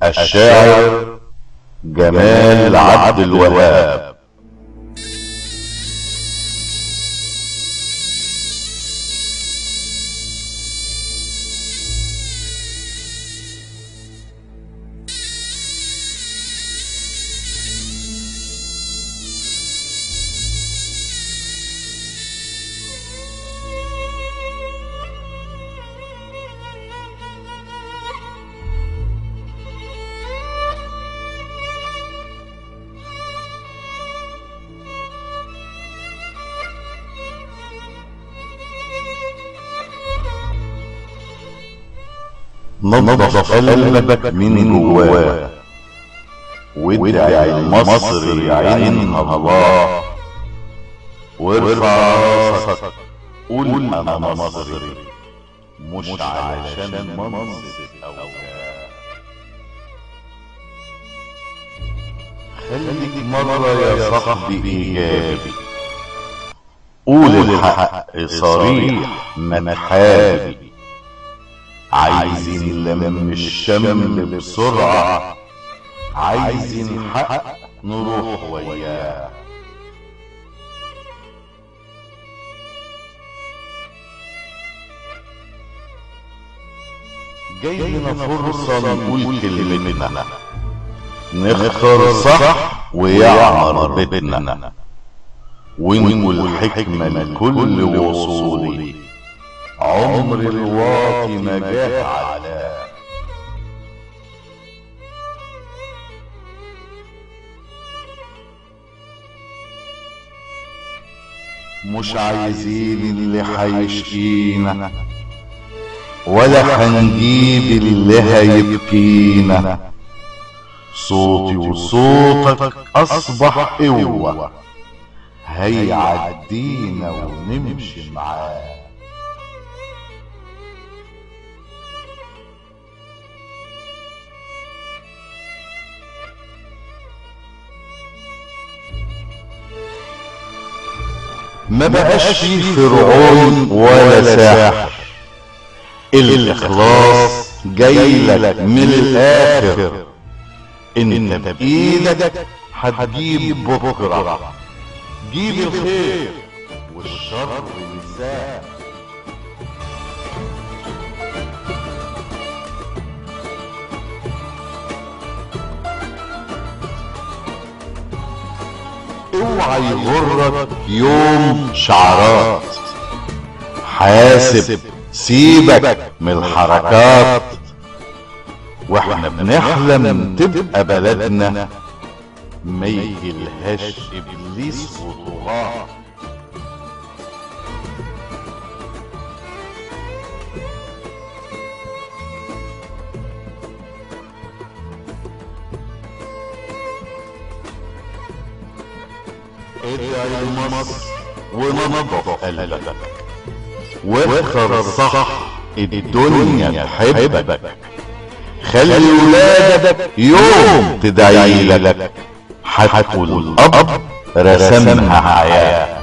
الشاعر جمال عبد الوهاب. نظف قلبك من جواه وادعي المصري يعينها الله، وارفع راسك قول انا مصري مش علشان منصب او جاه. خليك مرة يا صاحبي ايجابي، قول الحق صريح ما تحابي، عايزين لم الشمل بسرعة، عايزين حق نروح وياه. جاي لنا فرصة نقول كلمتنا، نختار صح ويعمر بيتنا، ونقول حكمة لكل وصولي، عمر الواطي ما جاه علاه. مش عايزين اللي هيشقينا، ولا هنجيب اللي هيبكينا، صوتي وصوتك اصبح قوة، هيعدينا ونمشي معاه. ما بقاش فيه فرعون ولا ساحر، الاخلاص جايلك من الاخر، انت بايدك هتجيب بكره، جيب الخير والشر والنساء. اوعى يغرك يوم شعارات، حاسب سيبك من الحركات، واحنا بنحلم تبقى بلدنا ما يجيلهاش ابليس وطغاه. ادعي لمصر ونظف قلبك، واختار صح الدنيا تحبك، خلي ولادك يوم تدعي لك، هتقول الاب رسمها حياة.